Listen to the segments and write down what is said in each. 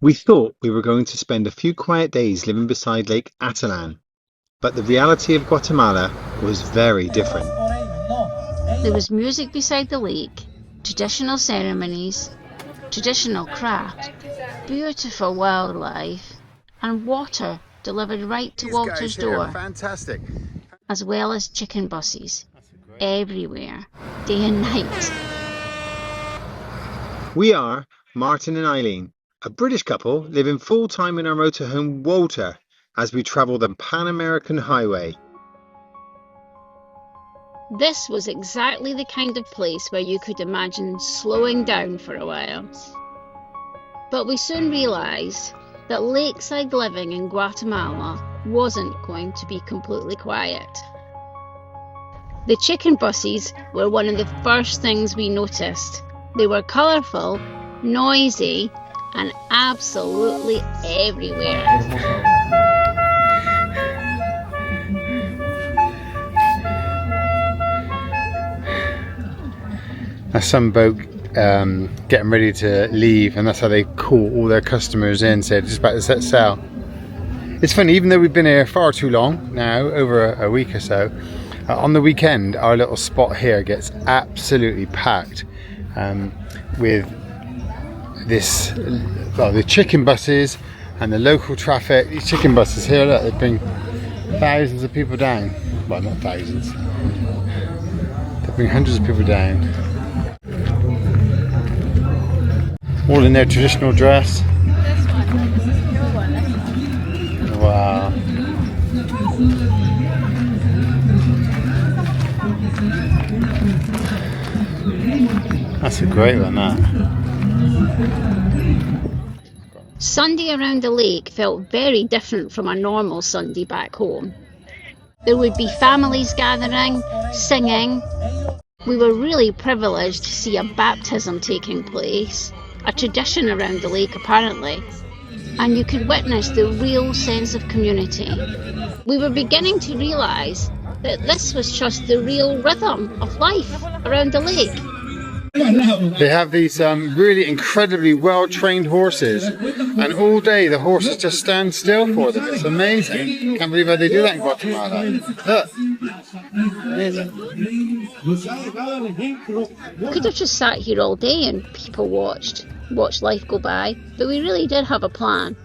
We thought we were going to spend a few quiet days living beside Lake Atitlán, but the reality of Guatemala was very different. There was music beside the lake, traditional ceremonies, traditional craft, beautiful wildlife, and water delivered right to Walter's door. Fantastic. As well as chicken buses everywhere, day and night. We are Martin and Eileen, a British couple living full-time in our motorhome Walter as we travel the Pan American Highway. This was exactly the kind of place where you could imagine slowing down for a while. But we soon realised that lakeside living in Guatemala wasn't going to be completely quiet. The chicken buses were one of the first things we noticed. They were colourful, noisy, and absolutely everywhere. That's some boat getting ready to leave, and that's how they call all their customers in, said just about to set sail. It's funny, even though we've been here far too long now, over a week or so, on the weekend our little spot here gets absolutely packed with this, well, the chicken buses and the local traffic. These chicken buses here, look, they bring thousands of people down. Well, not thousands, they bring hundreds of people down, all in their traditional dress. Wow. That's a great one, that. Sunday around the lake felt very different from a normal Sunday back home. There would be families gathering, singing. We were really privileged to see a baptism taking place, a tradition around the lake apparently, and you could witness the real sense of community. We were beginning to realise that this was just the real rhythm of life around the lake. They have these really incredibly well-trained horses, and all day the horses just stand still for them. It's amazing. Can't believe how they do that in Guatemala. Look. Amazing. We could have just sat here all day and people watched life go by, but we really did have a plan.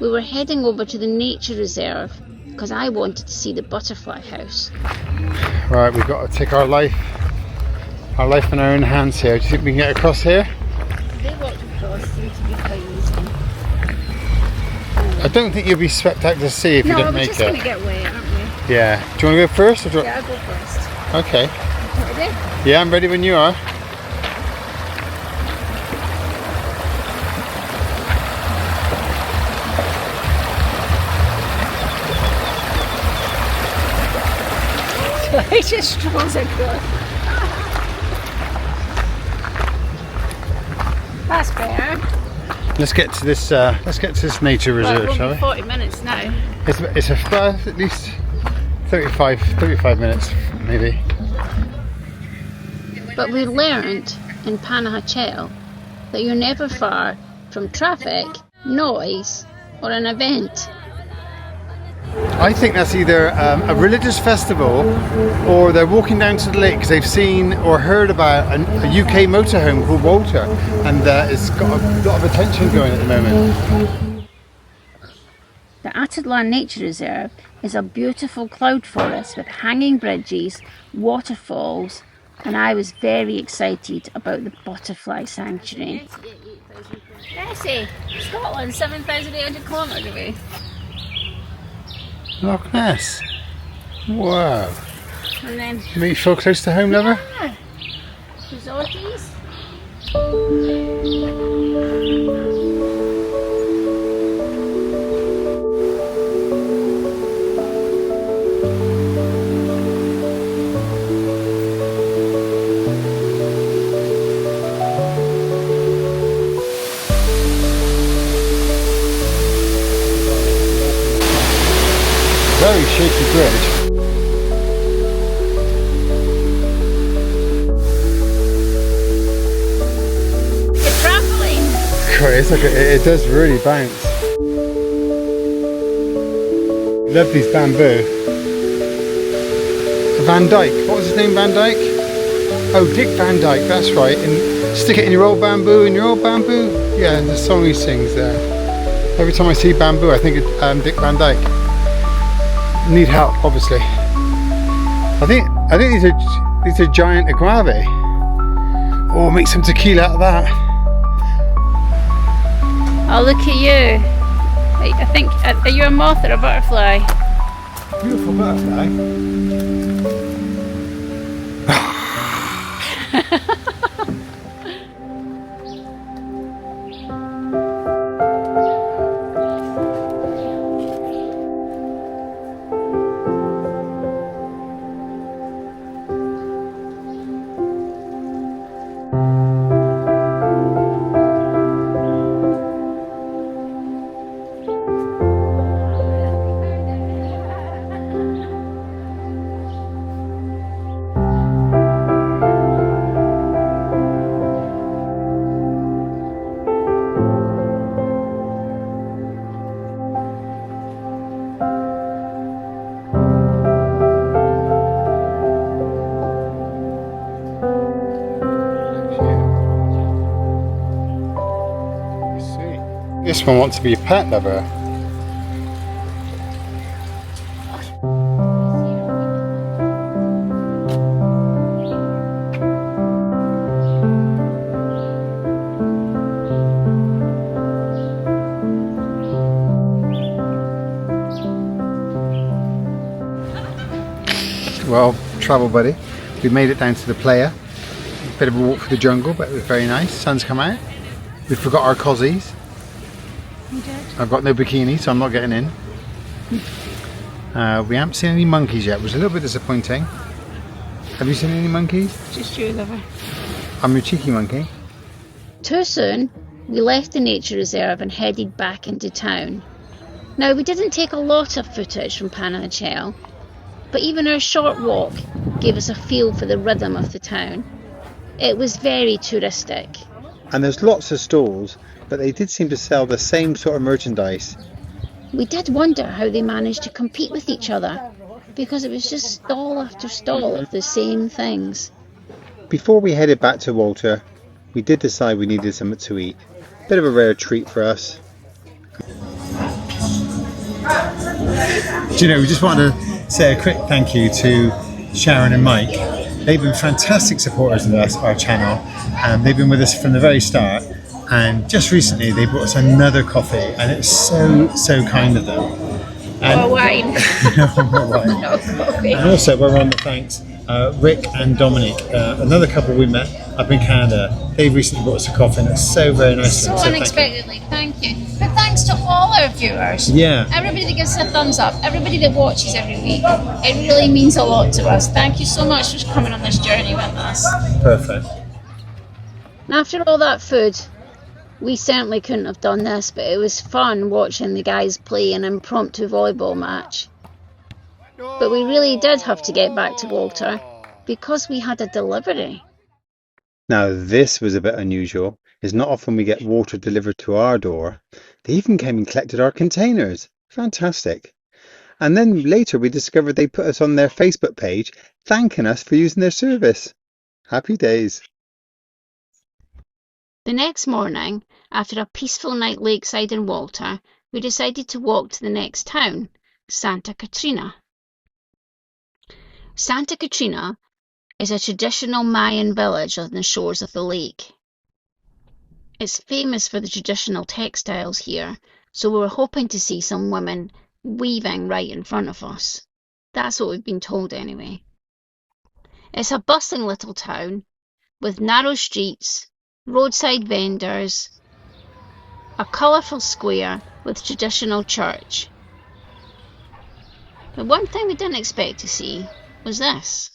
We were heading over to the nature reserve because I wanted to see the butterfly house. Right, we've got to take our life in our own hands here. Do you think we can get across here? They walked across, seemed to be quite easy. I don't think you'll be swept out to sea if you don't make it. No, we're just going to get wet, aren't we? Yeah. Do you want to go first? Or do you... Yeah, I'll go first. Okay. Ready? Yeah, I'm ready when you are. He just strolls across. That's better. Let's get to this. Nature reserve, Well, shall we? 40 minutes now. It's at least 35 minutes, maybe. But we learned in Panajachel that you're never far from traffic, noise, or an event. I think that's either a religious festival or they're walking down to the lake because they've seen or heard about a UK motorhome called Walter, and it's got a lot of attention going at the moment. The Atitlan Nature Reserve is a beautiful cloud forest with hanging bridges, waterfalls, and I was very excited about the butterfly sanctuary. Nessie, Scotland, 7,800 kilometres away. Loch Ness. Wow. And then... Make you feel close to home, lover? Yeah. Resorties. Very shaky bridge. It's like it does really bounce. Love these bamboo. Van Dyke. What was his name? Van Dyke? Oh, Dick Van Dyke. That's right. And stick it in your old bamboo. In your old bamboo. Yeah, the song he sings there. Every time I see bamboo, I think of Dick Van Dyke. Need help, obviously. I think these are giant agave. Oh, make some tequila out of that. Oh, look at you. I think, are you a moth or a butterfly? Beautiful butterfly. This one wants to be a pet lover. Well, travel buddy, we made it down to the playa. A bit of a walk through the jungle, but it was very nice. Sun's come out. We forgot our cozies. I've got no bikini, so I'm not getting in. We haven't seen any monkeys yet, which is a little bit disappointing. Have you seen any monkeys? Just you, lover. I'm your cheeky monkey. Too soon, we left the nature reserve and headed back into town. Now, we didn't take a lot of footage from Panajachel, but even our short walk gave us a feel for the rhythm of the town. It was very touristic. And there's lots of stalls, but they did seem to sell the same sort of merchandise. We did wonder how they managed to compete with each other, because it was just stall after stall of the same things. Before we headed back to Walter, we did decide we needed something to eat. Bit of a rare treat for us. Do you know, we just want to say a quick thank you to Sharon and Mike. They've been fantastic supporters of our channel, and they've been with us from the very start. And just recently they brought us another coffee, and it's so kind of them. And More wine. more wine. No coffee. And also we're on the thanks Rick and Dominic, another couple we met up in Canada. They've recently brought us a coffee, and it's so very nice So of them. unexpectedly, thank you. But thanks to all our viewers. Yeah. Everybody that gives us a thumbs up, everybody that watches every week. It really means a lot to us. Thank you so much for coming on this journey with us. Perfect. After all that food, we certainly couldn't have done this, but it was fun watching the guys play an impromptu volleyball match. But we really did have to get back to Walter because we had a delivery. Now this was a bit unusual. It's not often we get water delivered to our door. They even came and collected our containers. Fantastic. And then later we discovered they put us on their Facebook page thanking us for using their service. Happy days. The next morning, after a peaceful night lakeside in Walter, we decided to walk to the next town, Santa Catarina. Santa Catarina is a traditional Mayan village on the shores of the lake. It's famous for the traditional textiles here, so we were hoping to see some women weaving right in front of us. That's what we've been told anyway. It's a bustling little town with narrow streets, roadside vendors, a colourful square with traditional church. But one thing we didn't expect to see was this.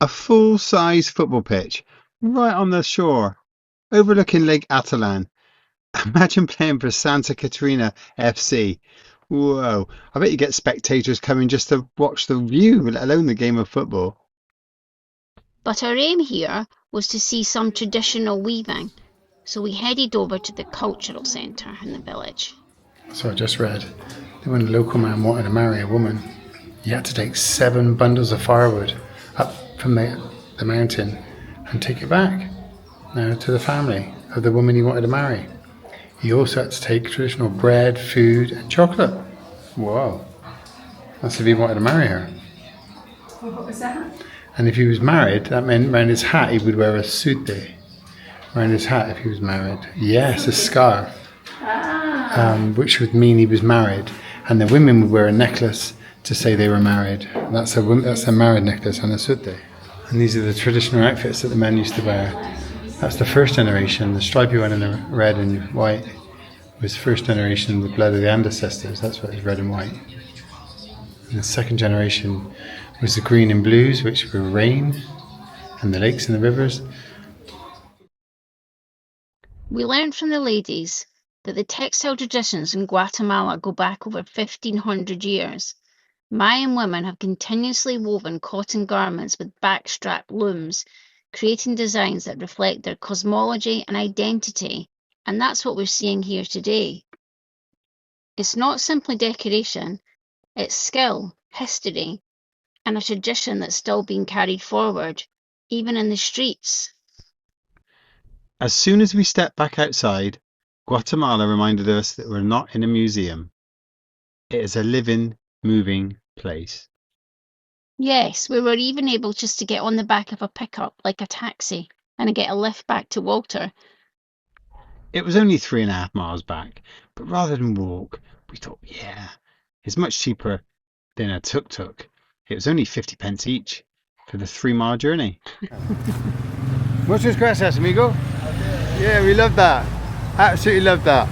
A full-size football pitch right on the shore, overlooking Lake Atitlán. Imagine playing for Santa Catarina FC. Whoa, I bet you get spectators coming just to watch the view, let alone the game of football. But our aim here was to see some traditional weaving, so we headed over to the cultural centre in the village. So I just read that when a local man wanted to marry a woman, he had to take 7 bundles of firewood up from the mountain and take it back to the family of the woman he wanted to marry. He also had to take traditional bread, food and chocolate. Wow. That's if he wanted to marry her. What was that? And if he was married, that meant around his hat he would wear a sute. Around his hat if he was married. Yes, a scarf. Which would mean he was married. And the women would wear a necklace to say they were married. That's a married necklace and a sute. And these are the traditional outfits that the men used to wear. That's the first generation. The stripy one in the red and white was first generation, the blood of the ancestors. That's what is red and white. And the second generation was the green and blues, which were rain and the lakes and the rivers. We learned from the ladies that the textile traditions in Guatemala go back over 1,500 years. Mayan women have continuously woven cotton garments with backstrap looms, creating designs that reflect their cosmology and identity, and that's what we're seeing here today. It's not simply decoration, it's skill, history, and a tradition that's still being carried forward, even in the streets. As soon as we stepped back outside, Guatemala reminded us that we're not in a museum. It is a living, moving place. Yes, we were even able just to get on the back of a pickup like a taxi and get a lift back to Walter. It was only 3.5 miles back, but rather than walk, we thought, yeah, it's much cheaper than a tuk-tuk. It was only 50 pence each for the 3-mile journey. Muchas gracias, amigo. Yeah, we love that. Absolutely love that.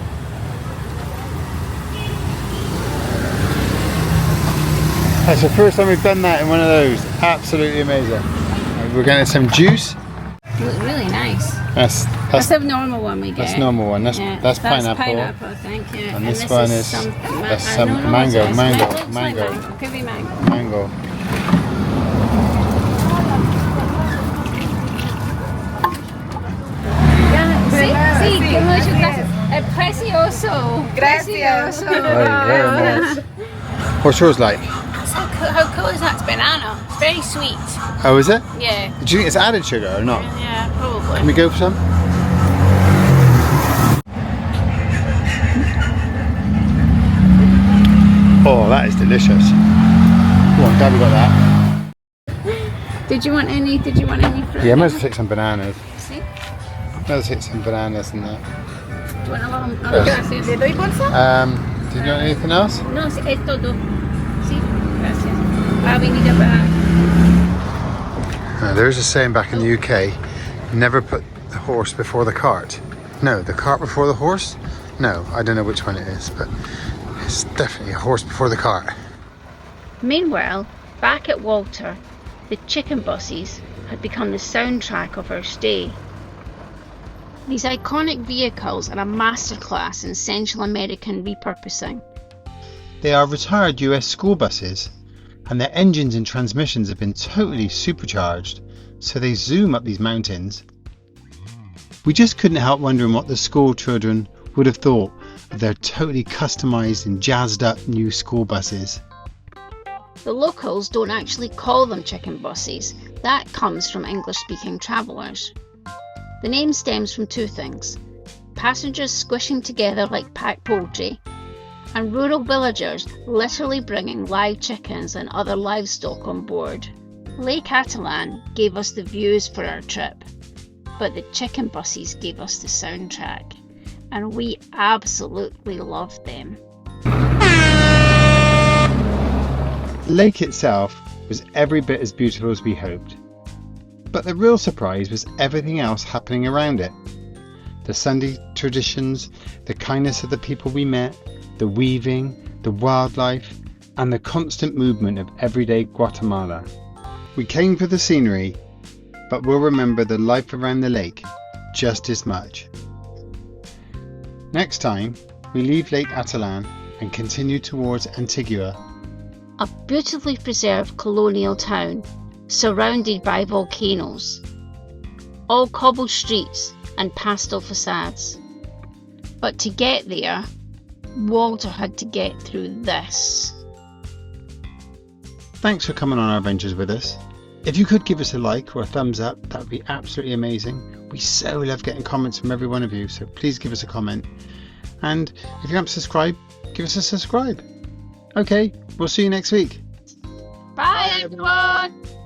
That's the first time we've done that in one of those. Absolutely amazing. We're getting some juice. Look really nice. That's the normal one we get. That's normal one. That's pineapple. Pineapple, thank you. And this one is some mango. Could be mango. Mango. Sí, que muchas gracias. Precioso. Gracias. Very nice. What's yours like? How cool is that? It's banana. It's very sweet. Oh, is it? Yeah. Do you think it's added sugar or not? Yeah, probably. Can we go for some? Oh, that is delicious. Go on, Dad, we got that. Did you want any fruit? Yeah, I might as well take some bananas. See? Might as well take some bananas and that. Do you want a little? Gracias. ¿Le doy bolsa? Did you want anything else? No, es todo. Sí, gracias. We need a bag. There's a saying back in the UK, never put the horse before the cart. No, the cart before the horse? No, I don't know which one it is, but it's definitely a horse before the cart. Meanwhile, back at Walter, the chicken buses had become the soundtrack of our stay. These iconic vehicles are a masterclass in Central American repurposing. They are retired US school buses, and their engines and transmissions have been totally supercharged, so they zoom up these mountains. We just couldn't help wondering what the school children would have thought of their totally customised and jazzed up new school buses. The locals don't actually call them chicken buses. That comes from English-speaking travellers. The name stems from 2 things: passengers squishing together like packed poultry, and rural villagers literally bringing live chickens and other livestock on board. Lake Atitlán gave us the views for our trip, but the chicken buses gave us the soundtrack, and we absolutely loved them. The lake itself was every bit as beautiful as we hoped, but the real surprise was everything else happening around it. The Sunday traditions, the kindness of the people we met, the weaving, the wildlife, and the constant movement of everyday Guatemala. We came for the scenery, but we'll remember the life around the lake just as much. Next time, we leave Lake Atitlán and continue towards Antigua, A beautifully preserved colonial town surrounded by volcanoes. All cobbled streets and pastel facades. But to get there, Walter had to get through this. Thanks for coming on our adventures with us. If you could give us a like or a thumbs up, that would be absolutely amazing. We so love getting comments from every one of you, so please give us a comment. And if you haven't subscribed, give us a subscribe. Okay, we'll see you next week. Bye everyone!